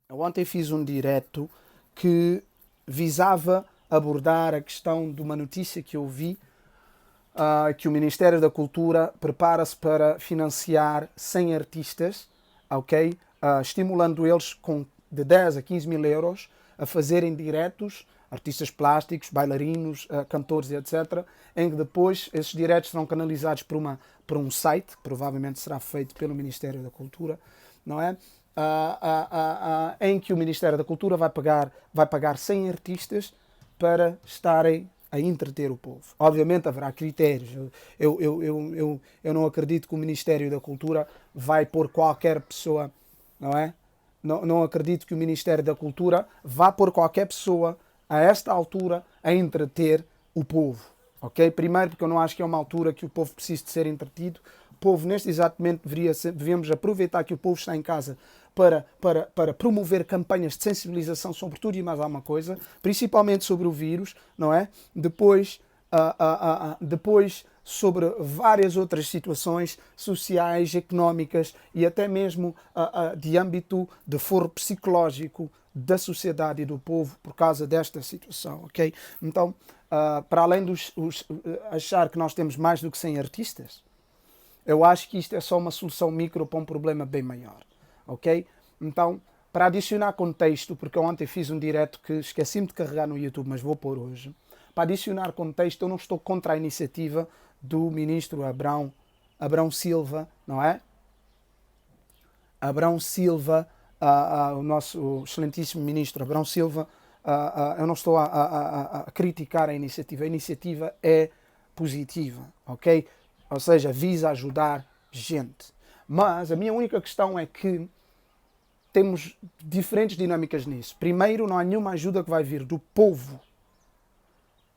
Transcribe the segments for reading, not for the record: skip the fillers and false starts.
Eu ontem fiz um direto que visava abordar a questão de uma notícia que eu vi, que o Ministério da Cultura prepara-se para financiar 100 artistas, ok? Estimulando eles com de 10 a 15 mil euros a fazerem diretos, artistas plásticos, bailarinos, cantores e etc., em que depois esses diretos serão canalizados por um site, que provavelmente será feito pelo Ministério da Cultura, não é? Em que o Ministério da Cultura vai pagar 100 artistas para estarem a entreter o povo. Obviamente haverá critérios. Eu não acredito que o Ministério da Cultura vai pôr qualquer pessoa, não é? Não acredito que o Ministério da Cultura vá pôr qualquer pessoa a esta altura a entreter o povo. Ok? Primeiro, porque eu não acho que é uma altura que o povo precise de ser entretido. O povo, neste exato momento, devemos aproveitar que o povo está em casa para promover campanhas de sensibilização sobre tudo e mais alguma coisa, principalmente sobre o vírus, não é? Depois sobre várias outras situações sociais, económicas e até mesmo de âmbito de foro psicológico da sociedade e do povo por causa desta situação, ok? Então, para além achar que nós temos mais do que 100 artistas, eu acho que isto é só uma solução micro para um problema bem maior, ok? Então, para adicionar contexto, porque eu ontem fiz um direto que esqueci-me de carregar no YouTube, mas vou pôr hoje. Para adicionar contexto, eu não estou contra a iniciativa do ministro Abrão Silva, não é? Abrão Silva, o nosso excelentíssimo ministro Abrão Silva, eu não estou a criticar a iniciativa é positiva, ok? Ou seja, visa ajudar gente. Mas a minha única questão é que temos diferentes dinâmicas nisso. Primeiro, não há nenhuma ajuda que vai vir do povo,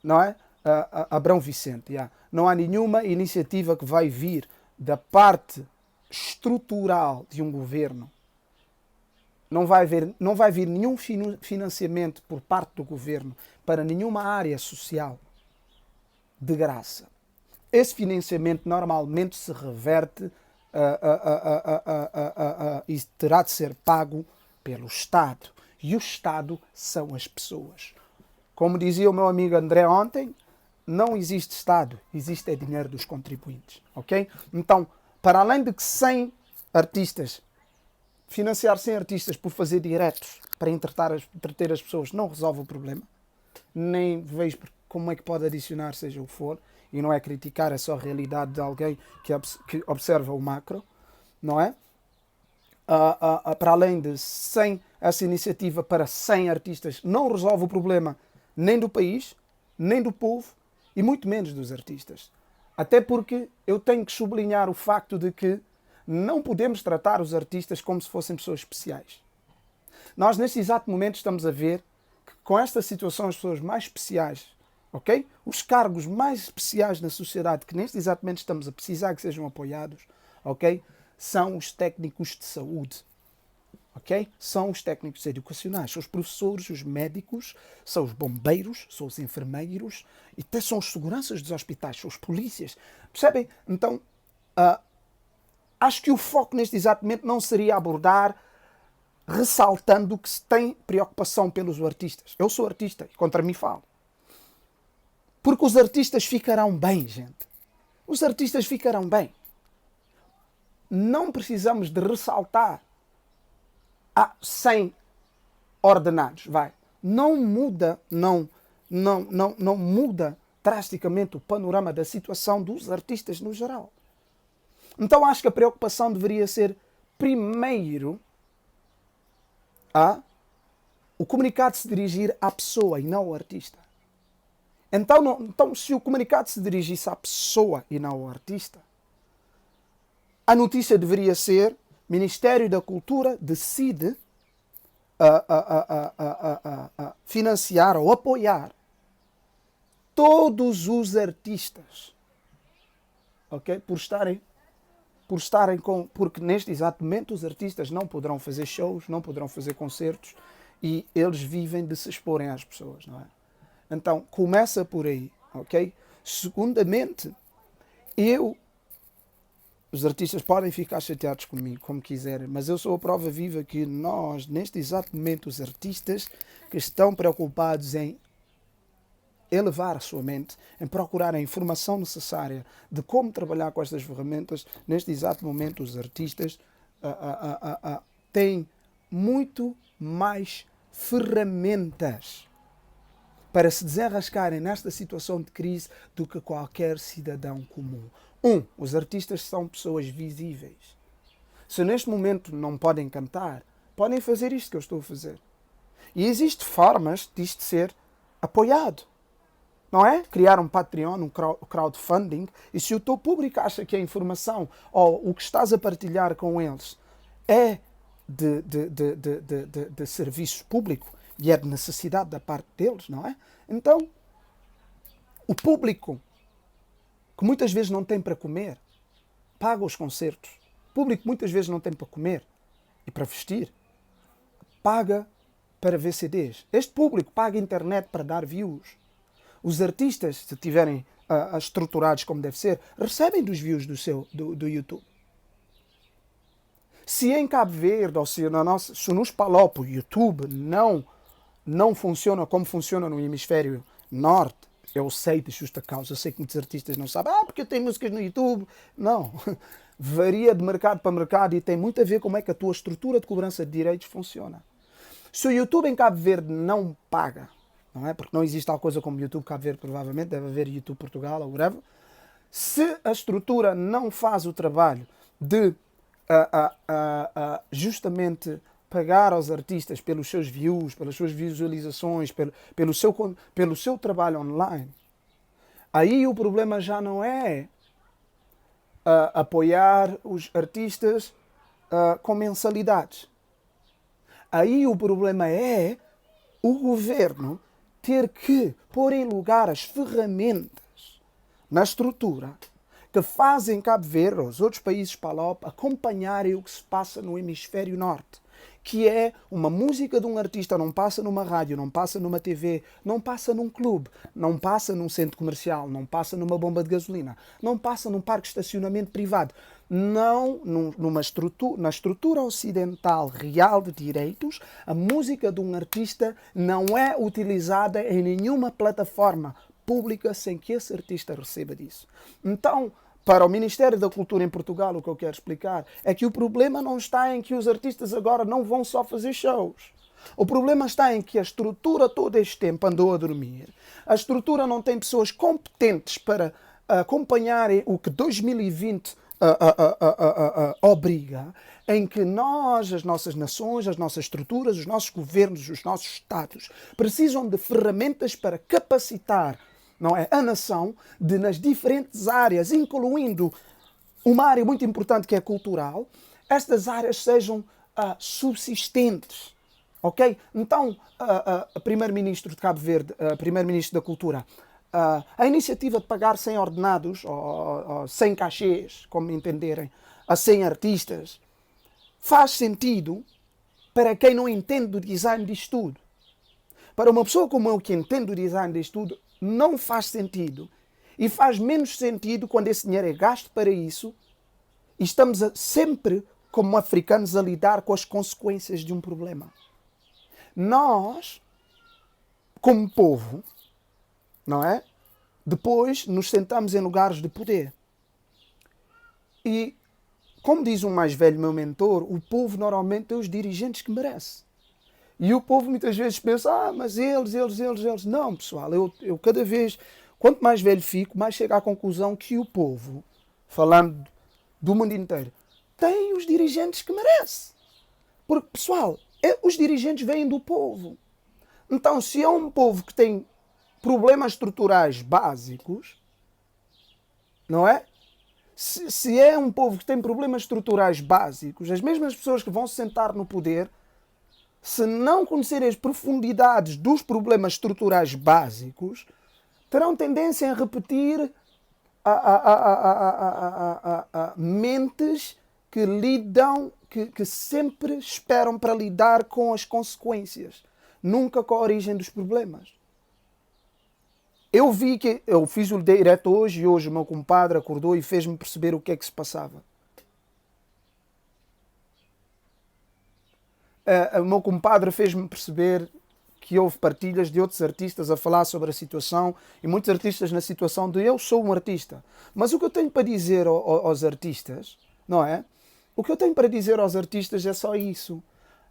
não é? Abrão Vicente, yeah. Não há nenhuma iniciativa que vai vir da parte estrutural de um governo. Não vai vir nenhum financiamento por parte do governo para nenhuma área social de graça. Esse financiamento normalmente se reverte e terá de ser pago pelo Estado. E o Estado são as pessoas. Como dizia o meu amigo André ontem, não existe Estado, existe é dinheiro dos contribuintes. Ok? Então, para além de que 100 artistas, financiar 100 artistas por fazer diretos para entreter as pessoas não resolve o problema, nem vejo como é que pode adicionar, seja o que for, e não é criticar, é só a realidade de alguém que observa o macro, não é? Para além de 100, essa iniciativa para 100 artistas não resolve o problema nem do país, nem do povo e muito menos dos artistas. Até porque eu tenho que sublinhar o facto de que não podemos tratar os artistas como se fossem pessoas especiais. Nós, neste exato momento, estamos a ver que com esta situação as pessoas mais especiais, ok? Os cargos mais especiais na sociedade que neste exato momento estamos a precisar que sejam apoiados, ok? São os técnicos de saúde. Okay? São os técnicos educacionais, são os professores, os médicos, são os bombeiros, são os enfermeiros e até são os seguranças dos hospitais, são os polícias. Percebem? Então, acho que o foco neste exato momento não seria abordar ressaltando que se tem preocupação pelos artistas. Eu sou artista e contra mim falo. Porque os artistas ficarão bem, gente. Os artistas ficarão bem. Não precisamos de ressaltar 100 ordenados, vai. Não muda, não muda drasticamente o panorama da situação dos artistas no geral. Então acho que a preocupação deveria ser primeiro o comunicado se dirigir à pessoa e não ao artista. Então, se o comunicado se dirigisse à pessoa e não ao artista, a notícia deveria ser: Ministério da Cultura decide financiar ou apoiar todos os artistas, ok? Porque neste exato momento os artistas não poderão fazer shows, não poderão fazer concertos e eles vivem de se exporem às pessoas, não é? Então, começa por aí, ok? Segundamente, eu Os artistas podem ficar chateados comigo, como quiserem, mas eu sou a prova viva que nós, neste exato momento, os artistas que estão preocupados em elevar a sua mente, em procurar a informação necessária de como trabalhar com estas ferramentas, neste exato momento os artistas têm muito mais ferramentas para se desenrascarem nesta situação de crise do que qualquer cidadão comum. Os artistas são pessoas visíveis. Se neste momento não podem cantar, podem fazer isto que eu estou a fazer. E existem formas disto ser apoiado. Não é? Criar um Patreon, um crowdfunding, e se o teu público acha que a informação ou o que estás a partilhar com eles é de serviço público e é de necessidade da parte deles, não é? Então, o público, que muitas vezes não tem para comer, paga os concertos. O público muitas vezes não tem para comer e para vestir, paga para ver CDs. Este público paga internet para dar views. Os artistas, se estiverem estruturados como deve ser, recebem dos views do YouTube. Se em Cabo Verde ou se nos Palop o YouTube não funciona como funciona no hemisfério norte, eu sei de justa causa, eu sei que muitos artistas não sabem, porque eu tenho músicas no YouTube. Não, varia de mercado para mercado e tem muito a ver como é que a tua estrutura de cobrança de direitos funciona. Se o YouTube em Cabo Verde não paga, não é? Porque não existe tal coisa como YouTube Cabo Verde, provavelmente, deve haver YouTube Portugal ou whatever. Se a estrutura não faz o trabalho de justamente pagar aos artistas pelos seus views, pelas suas visualizações, pelo seu trabalho online, aí o problema já não é apoiar os artistas com mensalidades. Aí o problema é o governo ter que pôr em lugar as ferramentas na estrutura que fazem Cabo Verde ou os outros países Palop acompanharem o que se passa no hemisfério norte, que é uma música de um artista não passa numa rádio, não passa numa TV, não passa num clube, não passa num centro comercial, não passa numa bomba de gasolina, não passa num parque de estacionamento privado. Não, na estrutura ocidental real de direitos, a música de um artista não é utilizada em nenhuma plataforma pública sem que esse artista receba disso. Então, para o Ministério da Cultura em Portugal, o que eu quero explicar é que o problema não está em que os artistas agora não vão só fazer shows. O problema está em que a estrutura todo este tempo andou a dormir. A estrutura não tem pessoas competentes para acompanharem o que 2020 obriga, em que nós, as nossas nações, as nossas estruturas, os nossos governos, os nossos estados, precisam de ferramentas para capacitar, não é, a nação nas diferentes áreas, incluindo uma área muito importante que é cultural, estas áreas sejam subsistentes. Ok? Então, Primeiro-Ministro de Cabo Verde, Primeiro-Ministro da Cultura, a iniciativa de pagar 100 ordenados, ou 100 cachês, como entenderem, a 100 artistas, faz sentido para quem não entende do design disto tudo. Para uma pessoa como eu que entende do design disto tudo, não faz sentido. E faz menos sentido quando esse dinheiro é gasto para isso e estamos sempre, como africanos, a lidar com as consequências de um problema. Nós, como povo, não é? Depois nos sentamos em lugares de poder. E, como diz um mais velho, meu mentor, o povo normalmente tem os dirigentes que merece. E o povo muitas vezes pensa, mas eles. Não, pessoal, eu cada vez, quanto mais velho fico, mais chego à conclusão que o povo, falando do mundo inteiro, tem os dirigentes que merece. Porque, pessoal, os dirigentes vêm do povo. Então, se é um povo que tem problemas estruturais básicos, não é? Se é um povo que tem problemas estruturais básicos, as mesmas pessoas que vão se sentar no poder, se não conhecerem as profundidades dos problemas estruturais básicos, terão tendência a repetir mentes que lidam, que sempre esperam para lidar com as consequências, nunca com a origem dos problemas. Eu fiz o direto hoje e hoje o meu compadre acordou e fez-me perceber o que é que se passava. o meu compadre fez-me perceber que houve partilhas de outros artistas a falar sobre a situação e muitos artistas na situação de eu sou um artista. Mas o que eu tenho para dizer aos artistas, não é? O que eu tenho para dizer aos artistas é só isso.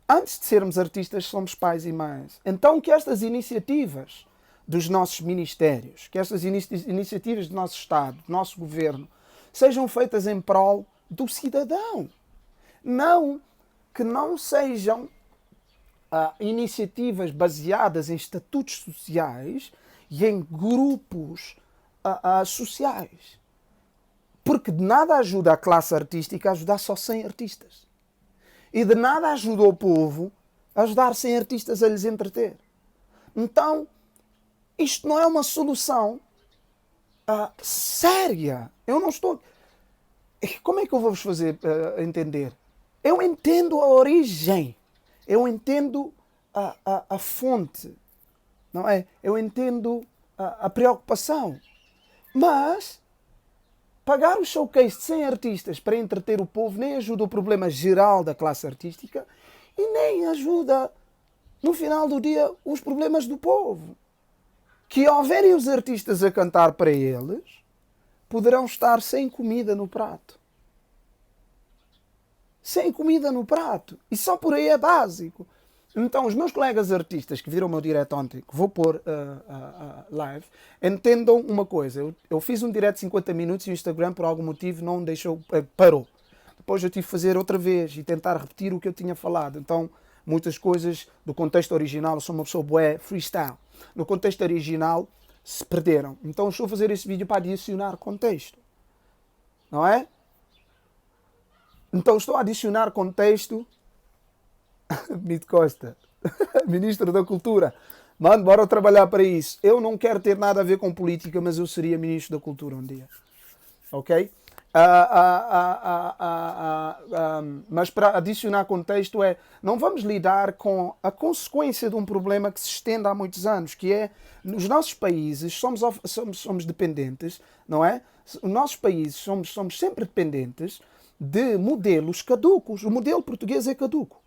Antes de sermos artistas, somos pais e mães. Então que estas iniciativas dos nossos ministérios, que estas iniciativas do nosso Estado, do nosso governo, sejam feitas em prol do cidadão. Não que não sejam iniciativas baseadas em estatutos sociais e em grupos sociais. Porque de nada ajuda a classe artística a ajudar só 100 artistas. E de nada ajuda o povo a ajudar 100 artistas a lhes entreter. Então, isto não é uma solução séria. Eu não estou... Como é que eu vou-vos fazer entender? Eu entendo a origem. Eu entendo a fonte. Não é? Eu entendo a preocupação. Mas pagar o showcase de 100 artistas para entreter o povo nem ajuda o problema geral da classe artística e nem ajuda, no final do dia, os problemas do povo. Que ao verem os artistas a cantar para eles, poderão estar sem comida no prato. Sem comida no prato. E só por aí é básico. Então, os meus colegas artistas que viram o meu direto ontem, que vou pôr live, entendam uma coisa. Eu fiz um direto de 50 minutos e o Instagram, por algum motivo, não deixou, parou. Depois eu tive que fazer outra vez e tentar repetir o que eu tinha falado. Então, muitas coisas do contexto original, eu sou uma pessoa bué freestyle. No contexto original, se perderam. Então, eu estou a fazer esse vídeo para adicionar contexto. Não é? Então, estou a adicionar contexto. Mito Costa, Ministro da Cultura. Mano, bora trabalhar para isso. Eu não quero ter nada a ver com política, mas eu seria Ministro da Cultura um dia. Ok? Mas para adicionar contexto não vamos lidar com a consequência de um problema que se estende há muitos anos, que é, nos nossos países somos dependentes, não é? Os nossos países somos sempre dependentes de modelos caducos. O modelo português é caduco.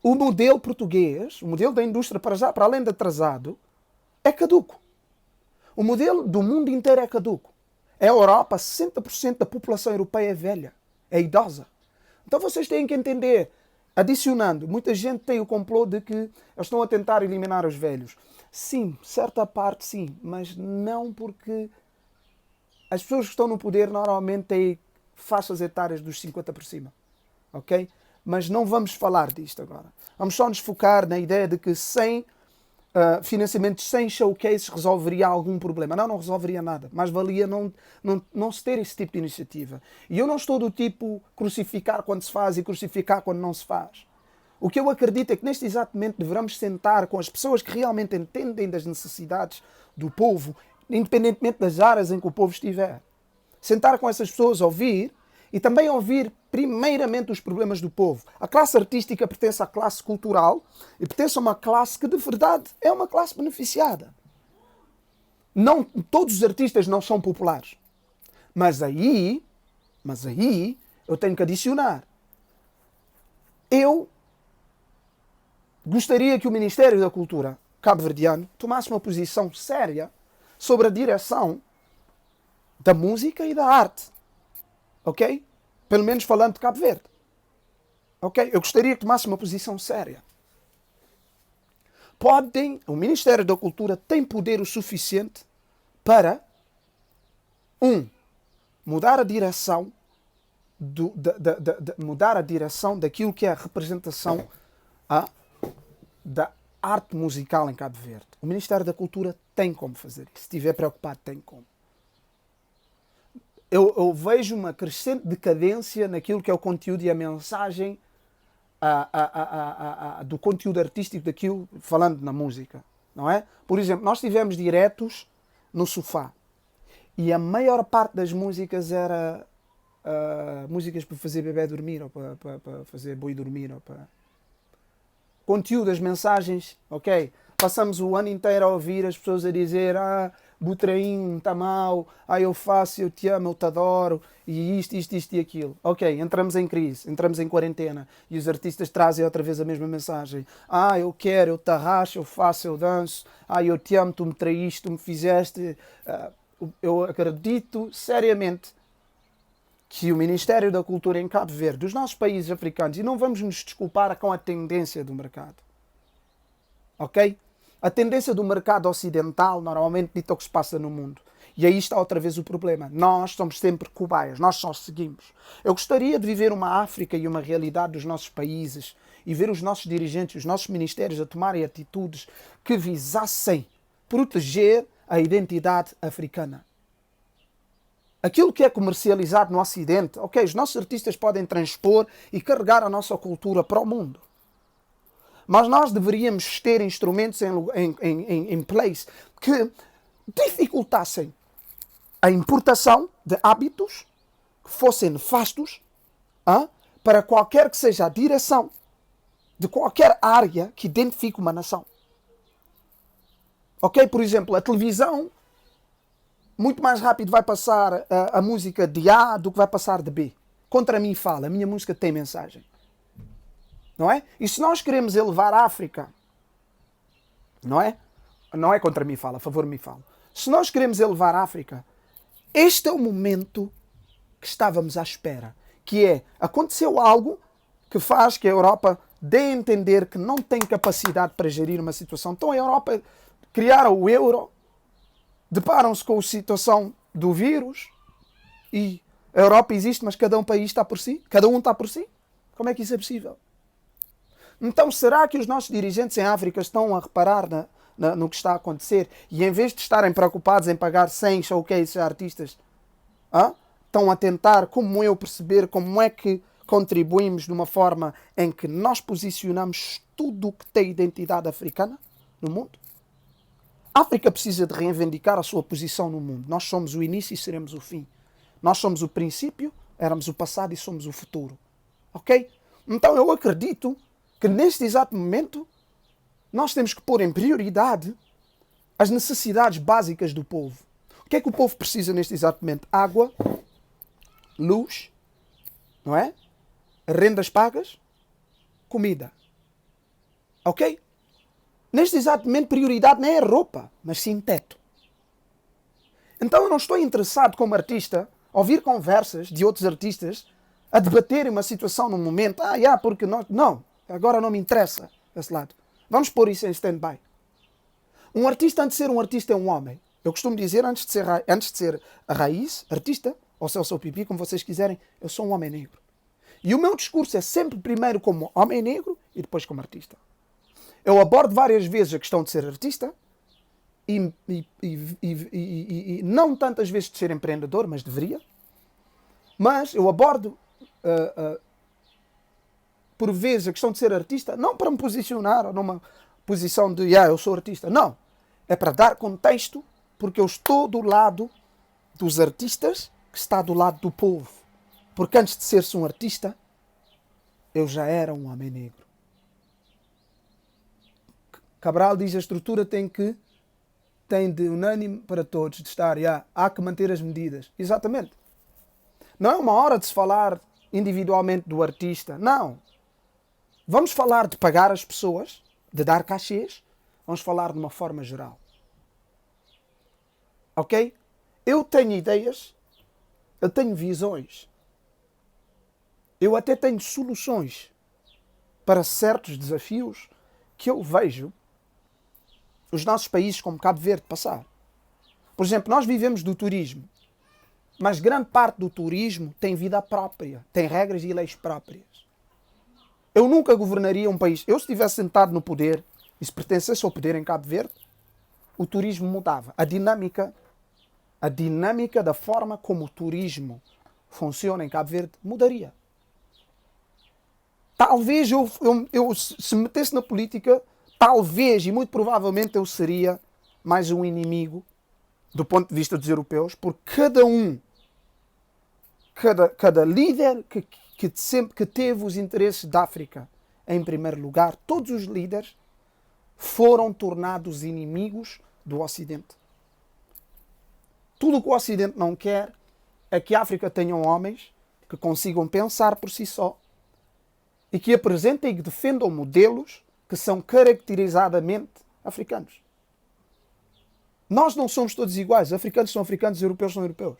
O modelo português, o modelo da indústria, para além de atrasado, é caduco. O modelo do mundo inteiro é caduco. A Europa, 60% da população europeia é velha, é idosa. Então vocês têm que entender, adicionando, muita gente tem o complô de que eles estão a tentar eliminar os velhos. Sim, certa parte sim, mas não porque as pessoas que estão no poder normalmente têm faixas etárias dos 50 por cima. Ok? Mas não vamos falar disto agora. Vamos só nos focar na ideia de que sem financiamento, sem showcase, resolveria algum problema. Não resolveria nada. Mas valia não se ter esse tipo de iniciativa. E eu não estou do tipo crucificar quando se faz e crucificar quando não se faz. O que eu acredito é que neste exato momento devemos sentar com as pessoas que realmente entendem das necessidades do povo, independentemente das áreas em que o povo estiver. Sentar com essas pessoas, ouvir, e também ouvir primeiramente os problemas do povo. A classe artística pertence à classe cultural e pertence a uma classe que de verdade é uma classe beneficiada. Não, todos os artistas não são populares. Mas aí eu tenho que adicionar. Eu gostaria que o Ministério da Cultura cabo-verdiano tomasse uma posição séria sobre a direção da música e da arte. Ok? Pelo menos falando de Cabo Verde. Ok? Eu gostaria que tomasse uma posição séria. O Ministério da Cultura tem poder o suficiente para, mudar a direção mudar a direção daquilo que é a representação da arte musical em Cabo Verde. O Ministério da Cultura tem como fazer isso. Se estiver preocupado, tem como. Eu vejo uma crescente decadência naquilo que é o conteúdo e a mensagem do conteúdo artístico daquilo, falando na música, não é? Por exemplo, nós tivemos diretos no sofá e a maior parte das músicas era músicas para fazer bebê dormir ou para fazer boi dormir ou para... Conteúdo, as mensagens, ok? Passamos o ano inteiro a ouvir as pessoas a dizer Butraim, tá mal, eu faço, eu te amo, eu te adoro, e isto e aquilo. Ok, entramos em crise, entramos em quarentena, e os artistas trazem outra vez a mesma mensagem. Eu quero, eu te arrasto, eu faço, eu danço, eu te amo, tu me traíste, tu me fizeste. Eu acredito seriamente que o Ministério da Cultura em Cabo Verde, dos nossos países africanos, e não vamos nos desculpar com a tendência do mercado, ok? A tendência do mercado ocidental normalmente dita o que se passa no mundo. E aí está outra vez o problema. Nós somos sempre cobaias, nós só seguimos. Eu gostaria de viver uma África e uma realidade dos nossos países e ver os nossos dirigentes, os nossos ministérios a tomarem atitudes que visassem proteger a identidade africana. Aquilo que é comercializado no Ocidente, ok, os nossos artistas podem transpor e carregar a nossa cultura para o mundo. Mas nós deveríamos ter instrumentos em place que dificultassem a importação de hábitos que fossem nefastos para qualquer que seja a direção de qualquer área que identifique uma nação. Ok? Por exemplo, a televisão muito mais rápido vai passar a música de A do que vai passar de B. Contra mim fala, a minha música tem mensagem. Não é? E se nós queremos elevar a África, não é? Não é contra mim fala, a favor me fala. Se nós queremos elevar a África, este é o momento que estávamos à espera. Que é, aconteceu algo que faz que a Europa dê a entender que não tem capacidade para gerir uma situação. Então a Europa criaram o euro, deparam-se com a situação do vírus e a Europa existe, mas cada um país está por si? Cada um está por si? Como é que isso é possível? Então, será que os nossos dirigentes em África estão a reparar no que está a acontecer e em vez de estarem preocupados em pagar 100 showcases a artistas, estão a tentar, como eu, perceber como é que contribuímos de uma forma em que nós posicionamos tudo o que tem identidade africana no mundo? A África precisa de reivindicar a sua posição no mundo. Nós somos o início e seremos o fim. Nós somos o princípio, éramos o passado e somos o futuro. Ok? Então eu acredito que neste exato momento nós temos que pôr em prioridade as necessidades básicas do povo. O que é que o povo precisa neste exato momento? Água, luz, não é? Rendas pagas, comida. Ok? Neste exato momento, prioridade não é a roupa, mas sim teto. Então eu não estou interessado como artista a ouvir conversas de outros artistas a debaterem uma situação no momento. Porque nós... Não, agora não me interessa esse lado. Vamos pôr isso em stand-by. Um artista, antes de ser um artista, é um homem. Eu costumo dizer, antes de ser a raiz, artista, ou Celso ou Pipi, como vocês quiserem, eu sou um homem negro. E o meu discurso é sempre primeiro como homem negro e depois como artista. Eu abordo várias vezes a questão de ser artista e não tantas vezes de ser empreendedor, mas deveria. Mas eu abordo por vezes a questão de ser artista, não para me posicionar numa posição de eu sou artista. Não. É para dar contexto, porque eu estou do lado dos artistas, que está do lado do povo. Porque antes de ser-se um artista, eu já era um homem negro. Cabral diz que a estrutura tem de unânime para todos, de estar, há que manter as medidas. Exatamente. Não é uma hora de se falar individualmente do artista. Não. Vamos falar de pagar as pessoas, de dar cachês. Vamos falar de uma forma geral. Ok? Eu tenho ideias, eu tenho visões. Eu até tenho soluções para certos desafios que eu vejo os nossos países como Cabo Verde passar. Por exemplo, nós vivemos do turismo, mas grande parte do turismo tem vida própria, tem regras e leis próprias. Eu nunca governaria um país. Eu, se estivesse sentado no poder, e se pertencesse ao poder em Cabo Verde, o turismo mudava. A dinâmica da forma como o turismo funciona em Cabo Verde mudaria. Talvez eu se me metesse na política, talvez e muito provavelmente eu seria mais um inimigo do ponto de vista dos europeus, porque cada líder que teve os interesses da África em primeiro lugar, todos os líderes foram tornados inimigos do Ocidente. Tudo o que o Ocidente não quer é que a África tenha homens que consigam pensar por si só e que apresentem e que defendam modelos que são caracterizadamente africanos. Nós não somos todos iguais. Os africanos são africanos, os europeus são europeus.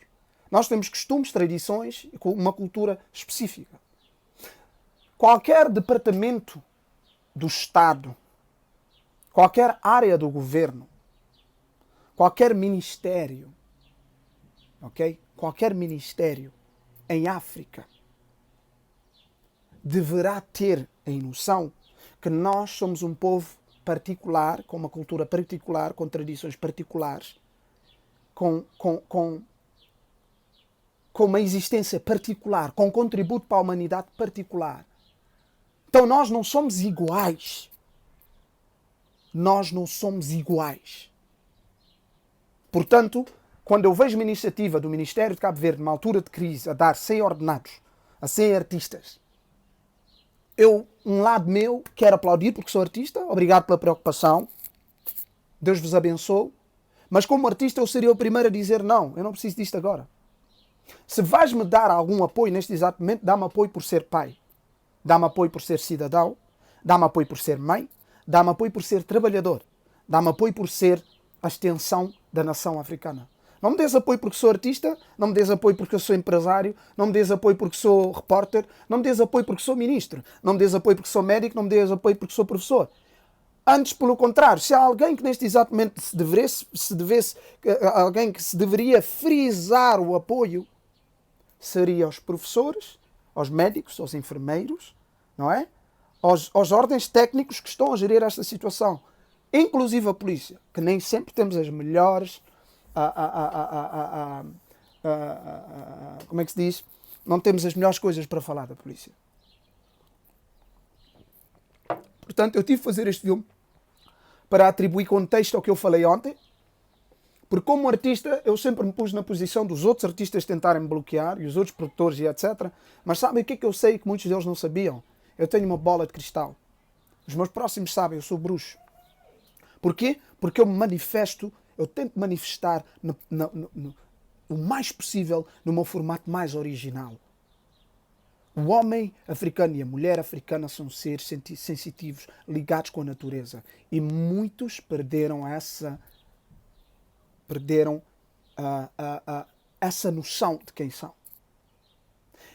Nós temos costumes, tradições e uma cultura específica. Qualquer departamento do Estado, qualquer área do governo, qualquer ministério, ok? Qualquer ministério em África deverá ter em noção que nós somos um povo particular, com uma cultura particular, com tradições particulares, com uma existência particular, com um contributo para a humanidade particular. Então nós não somos iguais. Nós não somos iguais. Portanto, quando eu vejo uma iniciativa do Ministério de Cabo Verde, numa altura de crise, a dar 100 ordenados a 100 artistas, um lado meu, quero aplaudir porque sou artista, obrigado pela preocupação, Deus vos abençoe, mas como artista eu seria o primeiro a dizer não, eu não preciso disto agora. Se vais-me dar algum apoio neste exato momento, dá-me apoio por ser pai, dá-me apoio por ser cidadão, dá-me apoio por ser mãe, dá-me apoio por ser trabalhador, dá-me apoio por ser a extensão da nação africana. Não me des apoio porque sou artista, não me des apoio porque eu sou empresário, não me des apoio porque sou repórter, não me des apoio porque sou ministro, não me des apoio porque sou médico, não me des apoio porque sou professor. Antes, pelo contrário, se há alguém que neste exato momento alguém que se deveria frisar o apoio, seria aos professores, aos médicos, aos enfermeiros, não é? Aos ordens técnicos que estão a gerir esta situação. Inclusive a polícia, que nem sempre temos as melhores... como é que se diz? Não temos as melhores coisas para falar da polícia. Portanto, eu tive de fazer este filme para atribuir contexto ao que eu falei ontem, porque como artista eu sempre me pus na posição dos outros artistas tentarem me bloquear e os outros produtores e etc. Mas sabem o que é que eu sei que muitos deles não sabiam? Eu tenho uma bola de cristal. Os meus próximos sabem, eu sou bruxo. Porquê? Porque eu me manifesto, eu tento manifestar o mais possível no meu formato mais original. O homem africano e a mulher africana são seres sensitivos, ligados com a natureza. E muitos perderam essa noção de quem são.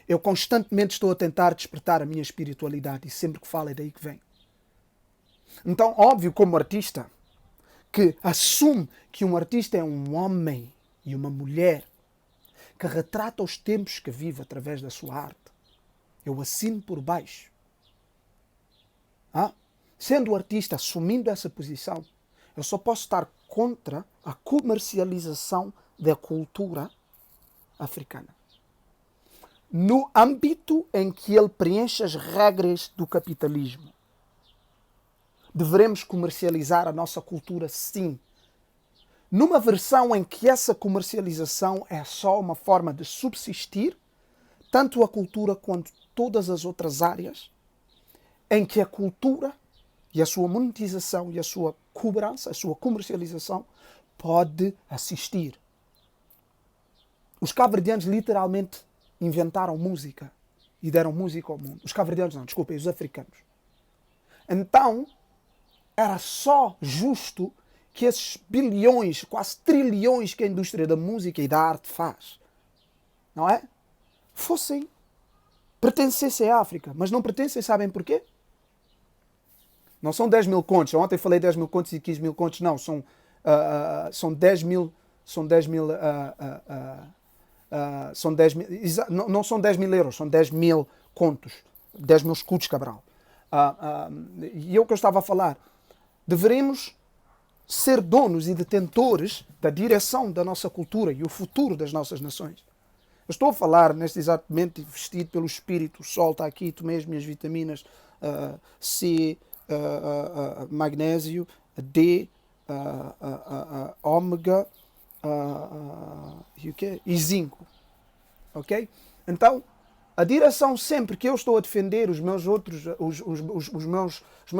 Eu constantemente estou a tentar despertar a minha espiritualidade e sempre que falo é daí que vem. Então, óbvio, como artista, que assume que um artista é um homem e uma mulher que retrata os tempos que vive através da sua arte. Eu assino por baixo. Sendo artista, assumindo essa posição, eu só posso estar contra a comercialização da cultura africana. No âmbito em que ele preenche as regras do capitalismo. Devemos comercializar a nossa cultura, sim. Numa versão em que essa comercialização é só uma forma de subsistir, tanto a cultura quanto todas as outras áreas, em que a cultura e a sua monetização e a sua cobrança, a sua comercialização, pode assistir. Os cabo-verdianos literalmente inventaram música e deram música ao mundo. Os cabo-verdianos não, desculpem, os africanos. Então, era só justo que esses bilhões, quase trilhões que a indústria da música e da arte faz, não é? Pertencessem à África. Mas não pertencem, sabem porquê? Não são 10 mil contos. Ontem falei 10 mil contos e 15 mil contos. Não, são 10 mil... não são 10 mil euros, são 10 mil contos. 10 mil escudos, Cabral. E é o que eu estava a falar. Deveremos ser donos e detentores da direção da nossa cultura e o futuro das nossas nações. Eu estou a falar neste exato momento vestido pelo espírito, o sol está aqui, tomei as minhas vitaminas C, magnésio, D, ômega e zinco. Ok? Então, a direção sempre que eu estou a defender os meus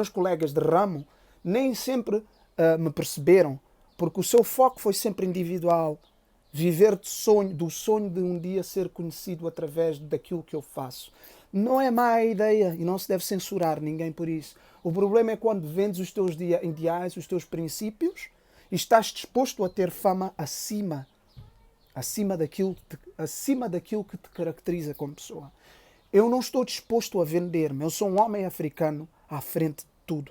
colegas de ramo, nem sempre me perceberam, porque o seu foco foi sempre individual. viver do sonho de um dia ser conhecido através daquilo que eu faço. Não é má ideia e não se deve censurar ninguém por isso. O problema é quando vendes os teus ideais, os teus princípios e estás disposto a ter fama acima daquilo que te caracteriza como pessoa. Eu não estou disposto a vender-me. Eu sou um homem africano à frente de tudo.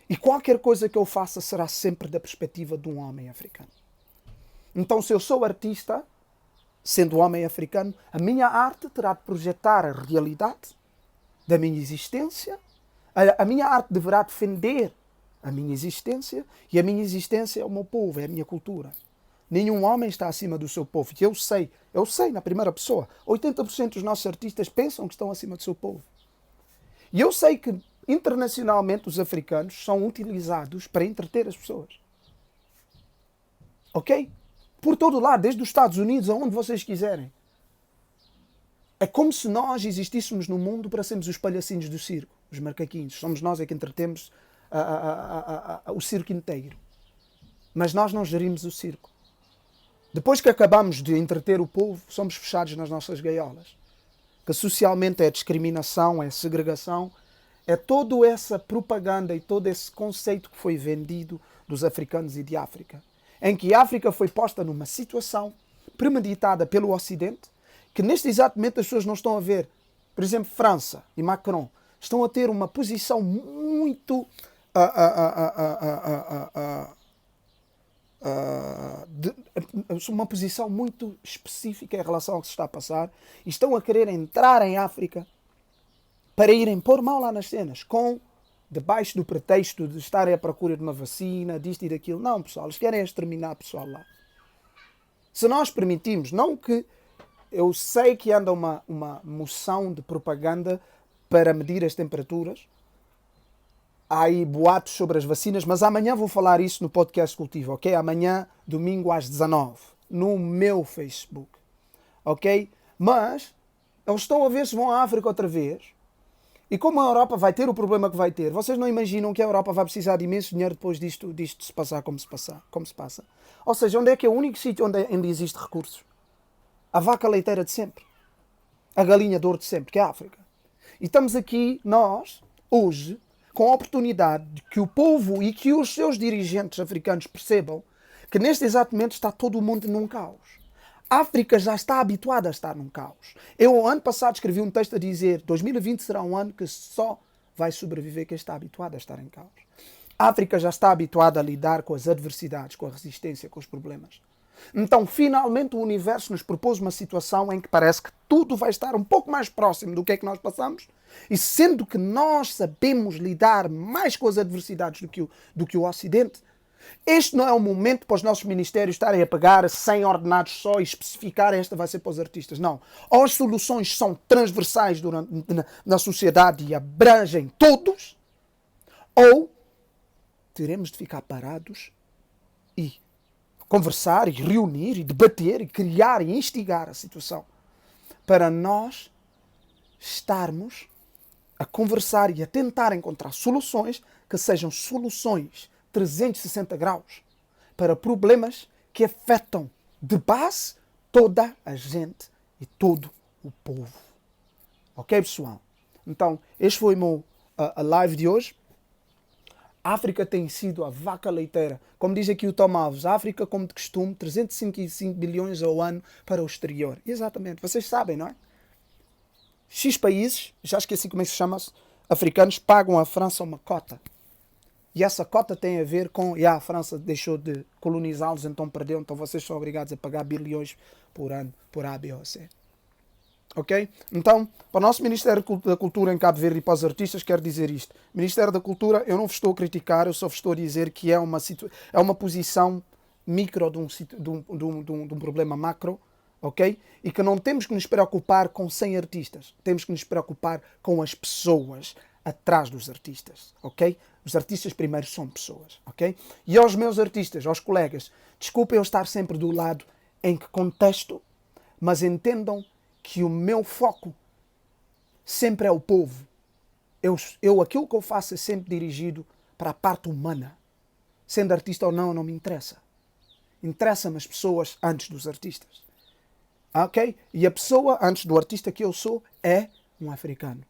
E qualquer coisa que eu faça será sempre da perspectiva de um homem africano. Então, se eu sou artista, sendo homem africano, a minha arte terá de projetar a realidade da minha existência. A minha arte deverá defender a minha existência. E a minha existência é o meu povo, é a minha cultura. Nenhum homem está acima do seu povo. E eu sei na primeira pessoa. 80% dos nossos artistas pensam que estão acima do seu povo. E eu sei que internacionalmente os africanos são utilizados para entreter as pessoas. Ok? Por todo lado, desde os Estados Unidos, aonde vocês quiserem. É como se nós existíssemos no mundo para sermos os palhacinhos do circo, os macaquinhos. Somos nós que entretemos o circo inteiro. Mas nós não gerimos o circo. Depois que acabamos de entreter o povo, somos fechados nas nossas gaiolas. Que socialmente é discriminação, é segregação, é toda essa propaganda e todo esse conceito que foi vendido dos africanos e de África. Em que a África foi posta numa situação premeditada pelo Ocidente, que neste exato momento as pessoas não estão a ver. Por exemplo, França e Macron estão a ter uma posição muito uma posição muito específica em relação ao que se está a passar e estão a querer entrar em África para irem pôr mal lá nas cenas, debaixo do pretexto de estarem à procura de uma vacina, disto e daquilo. Não, pessoal, eles querem exterminar o pessoal lá. Se nós permitimos, não que eu sei que anda uma moção de propaganda para medir as temperaturas, há aí boatos sobre as vacinas, mas amanhã vou falar isso no podcast Cultivo, ok? Amanhã, domingo às 19, no meu Facebook, ok? Mas eles estão a ver se vão à África outra vez. E como a Europa vai ter o problema que vai ter, vocês não imaginam que a Europa vai precisar de imenso dinheiro depois disto se passar como se passa. Ou seja, onde é que é o único sítio onde existe recursos? A vaca leiteira de sempre. A galinha de ouro de sempre, que é a África. E estamos aqui, nós, hoje, com a oportunidade de que o povo e que os seus dirigentes africanos percebam que neste exato momento está todo o mundo num caos. A África já está habituada a estar num caos. Eu, ano passado, escrevi um texto a dizer 2020 será um ano que só vai sobreviver quem está habituado a estar em caos. A África já está habituada a lidar com as adversidades, com a resistência, com os problemas. Então, finalmente, o universo nos propôs uma situação em que parece que tudo vai estar um pouco mais próximo do que é que nós passamos, e sendo que nós sabemos lidar mais com as adversidades do que o Ocidente, este não é o momento para os nossos ministérios estarem a pegar 100 ordenados só e especificar esta vai ser para os artistas. Não. Ou as soluções são transversais na sociedade e abrangem todos, ou teremos de ficar parados e conversar e reunir e debater e criar e instigar a situação para nós estarmos a conversar e a tentar encontrar soluções que sejam soluções 360 graus para problemas que afetam de base toda a gente e todo o povo. Ok, pessoal? Então, este foi a live de hoje. A África tem sido a vaca leiteira. Como diz aqui o Tom Alves, a África, como de costume, 355 bilhões ao ano para o exterior. Exatamente, vocês sabem, não é? X países, já esqueci como é que se chama, africanos, pagam à França uma cota. E essa cota tem a ver com... a França deixou de colonizá-los, então perdeu, então vocês são obrigados a pagar bilhões por ano, por A, B ou C. Ok? Então, para o nosso Ministério da Cultura em Cabo Verde e para os artistas, quero dizer isto. Ministério da Cultura, eu não vos estou a criticar, eu só vos estou a dizer que é uma posição micro de um problema macro, ok? E que não temos que nos preocupar com 100 artistas. Temos que nos preocupar com as pessoas atrás dos artistas, ok? Os artistas primeiro são pessoas, ok? E aos meus artistas, aos colegas, desculpem eu estar sempre do lado em que contesto, mas entendam que o meu foco sempre é o povo. Aquilo que eu faço é sempre dirigido para a parte humana. Sendo artista ou não me interessa. Interessa-me as pessoas antes dos artistas. Ok? E a pessoa antes do artista que eu sou é um africano.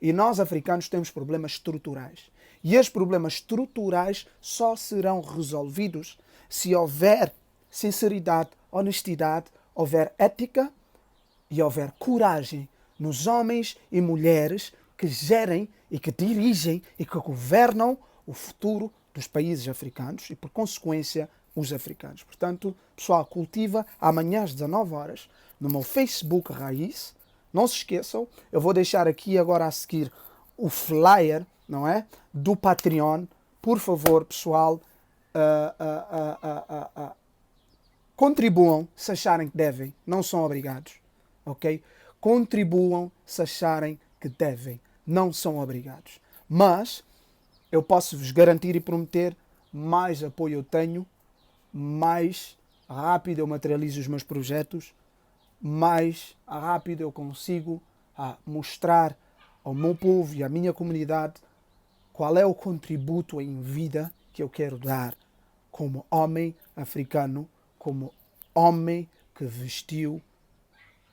E nós, africanos, temos problemas estruturais. E esses problemas estruturais só serão resolvidos se houver sinceridade, honestidade, houver ética e houver coragem nos homens e mulheres que gerem e que dirigem e que governam o futuro dos países africanos e, por consequência, os africanos. Portanto, pessoal, cultiva amanhã às 19 horas no meu Facebook Raiz. Não se esqueçam, eu vou deixar aqui agora a seguir o flyer, não é? Do Patreon. Por favor, pessoal, contribuam se acharem que devem, não são obrigados, ok? Contribuam se acharem que devem, não são obrigados. Mas eu posso vos garantir e prometer, mais apoio eu tenho, mais rápido eu materializo os meus projetos, mais rápido eu consigo mostrar ao meu povo e à minha comunidade qual é o contributo em vida que eu quero dar como homem africano, como homem que vestiu.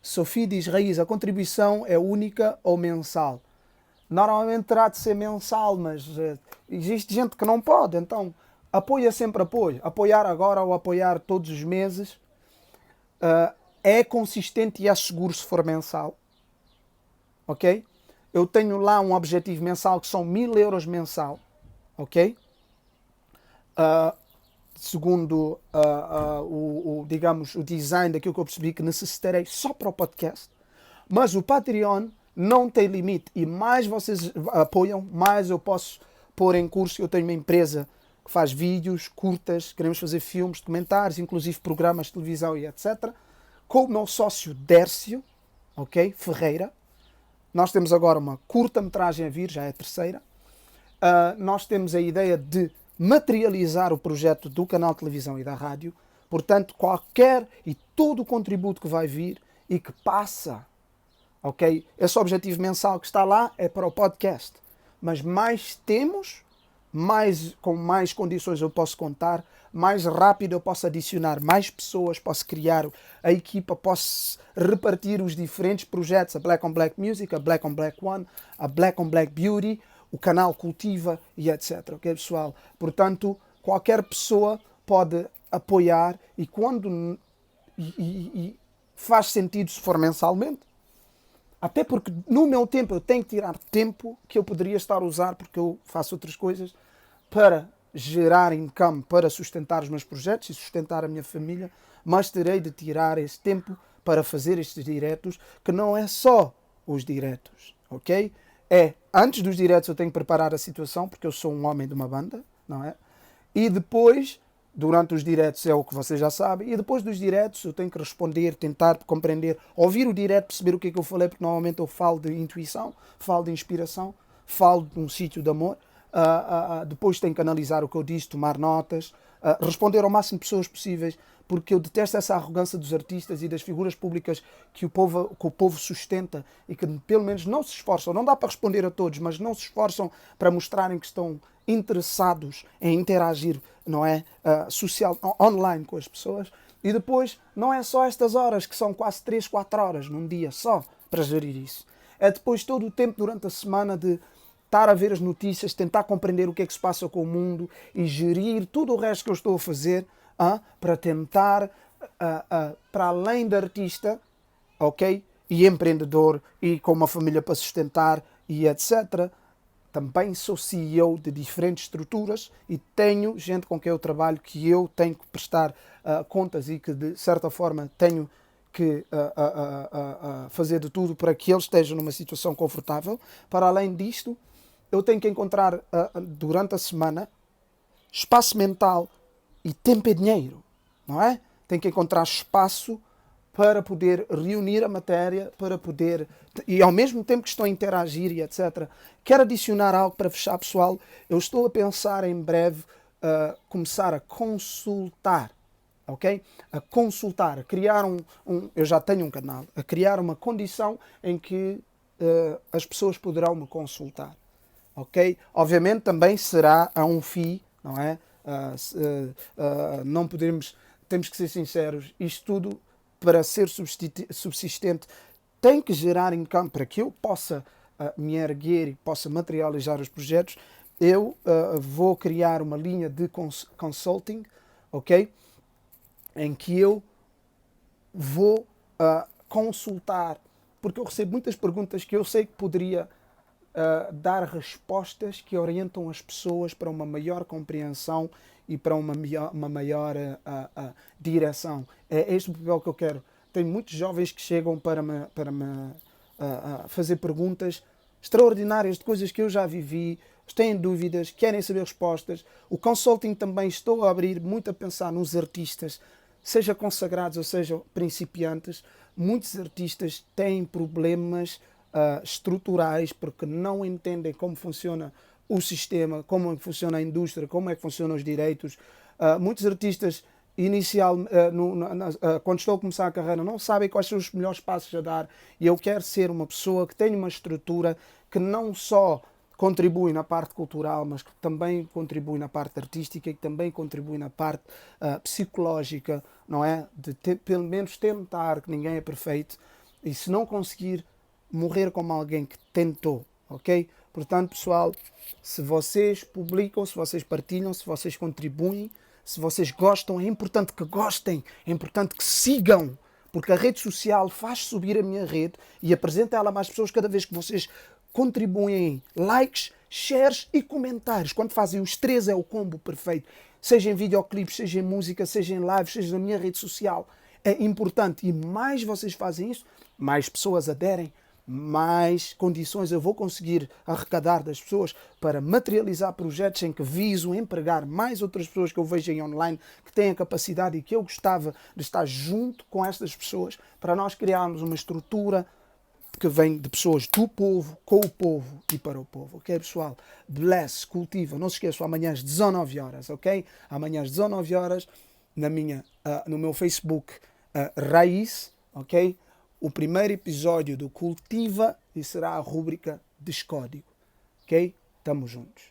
Sofia diz, Raiz, a contribuição é única ou mensal? Normalmente terá de ser mensal, mas existe gente que não pode, então apoia sempre apoio. Apoiar agora ou apoiar todos os meses é consistente e é seguro se for mensal. Ok? Eu tenho lá um objetivo mensal que são 1000 euros mensal. Ok? Segundo digamos, o design daquilo que eu percebi que necessitarei só para o podcast. Mas o Patreon não tem limite. E mais vocês apoiam, mais eu posso pôr em curso. Eu tenho uma empresa que faz vídeos, curtas, queremos fazer filmes, documentários, inclusive programas de televisão e etc. Com o meu sócio Dércio, ok? Ferreira. Nós temos agora uma curta-metragem a vir, já é a terceira. Nós temos a ideia de materializar o projeto do canal de televisão e da rádio. Portanto, qualquer e todo o contributo que vai vir e que passa, ok? Esse objetivo mensal que está lá é para o podcast. Mas mais temos, com mais condições eu posso contar, mais rápido eu posso adicionar mais pessoas, posso criar a equipa, posso repartir os diferentes projetos, a Black on Black Music, a Black on Black One, a Black on Black Beauty, o canal Cultiva e etc. Ok, pessoal? Portanto, qualquer pessoa pode apoiar e quando faz sentido se for mensalmente. Até porque no meu tempo eu tenho que tirar tempo que eu poderia estar a usar porque eu faço outras coisas para gerar income, para sustentar os meus projetos e sustentar a minha família, mas terei de tirar esse tempo para fazer estes diretos, que não é só os diretos, ok? Antes dos diretos eu tenho que preparar a situação, porque eu sou um homem de uma banda, não é? E depois, durante os diretos é o que vocês já sabem, e depois dos diretos eu tenho que responder, tentar compreender, ouvir o direto, perceber o que é que eu falei, porque normalmente eu falo de intuição, falo de inspiração, falo de um sítio de amor, depois tenho que analisar o que eu disse, tomar notas, responder ao máximo de pessoas possíveis, porque eu detesto essa arrogância dos artistas e das figuras públicas que o povo sustenta e que pelo menos não se esforçam, não dá para responder a todos, mas não se esforçam para mostrarem que estão interessados em interagir, não é, online com as pessoas. E depois não é só estas horas, que são quase 3, 4 horas num dia só para gerir isso. É depois todo o tempo durante a semana de estar a ver as notícias, tentar compreender o que é que se passa com o mundo e gerir tudo o resto que eu estou a fazer para tentar, para além de artista, ok? E empreendedor e com uma família para sustentar e etc. Também sou CEO de diferentes estruturas e tenho gente com quem eu trabalho que eu tenho que prestar contas e que de certa forma tenho que fazer de tudo para que eles estejam numa situação confortável. Para além disto, eu tenho que encontrar durante a semana espaço mental e tempo é dinheiro, não é? Tenho que encontrar espaço para poder reunir a matéria, para poder... E ao mesmo tempo que estou a interagir e etc. Quero adicionar algo para fechar, pessoal. Eu estou a pensar em breve começar a consultar, ok? A consultar, a criar eu já tenho um canal, a criar uma condição em que as pessoas poderão me consultar, ok? Obviamente também será a um fee, não é? Não podemos temos que ser sinceros, isto tudo, para ser subsistente, tem que gerar income para que eu possa me erguer e possa materializar os projetos. Eu vou criar uma linha de consulting, ok? Em que eu vou consultar, porque eu recebo muitas perguntas que eu sei que poderia dar respostas que orientam as pessoas para uma maior compreensão e para uma maior direção. É este o papel que eu quero. Tenho muitos jovens que chegam para me fazer perguntas extraordinárias de coisas que eu já vivi, têm dúvidas, querem saber respostas. O consulting também estou a abrir muito a pensar nos artistas, seja consagrados ou seja principiantes. Muitos artistas têm problemas estruturais porque não entendem como funciona o sistema, como é que funciona a indústria, como é que funcionam os direitos. Muitos artistas quando estão a começar a carreira não sabem quais são os melhores passos a dar, e eu quero ser uma pessoa que tenha uma estrutura que não só contribui na parte cultural, mas que também contribui na parte artística e que também contribui na parte psicológica, não é? De pelo menos tentar, que ninguém é perfeito, e se não conseguir, morrer como alguém que tentou, ok? Portanto, pessoal, se vocês publicam, se vocês partilham, se vocês contribuem, se vocês gostam, é importante que gostem, é importante que sigam, porque a rede social faz subir a minha rede e apresenta ela a mais pessoas cada vez que vocês contribuem em likes, shares e comentários. Quando fazem os três é o combo perfeito. Seja em videoclipes, seja em música, seja em lives, seja na minha rede social. É importante. E mais vocês fazem isso, mais pessoas aderem, mais condições eu vou conseguir arrecadar das pessoas para materializar projetos em que viso empregar mais outras pessoas que eu vejo em online, que têm a capacidade e que eu gostava de estar junto com estas pessoas, para nós criarmos uma estrutura que vem de pessoas do povo, com o povo e para o povo, ok, pessoal? Bless, cultiva, não se esqueçam, amanhã às 19 horas, ok? Amanhã às 19 horas, no meu Facebook, Raiz, ok? O primeiro episódio do Cultiva e será a rúbrica Descódigo, ok? Tamo juntos.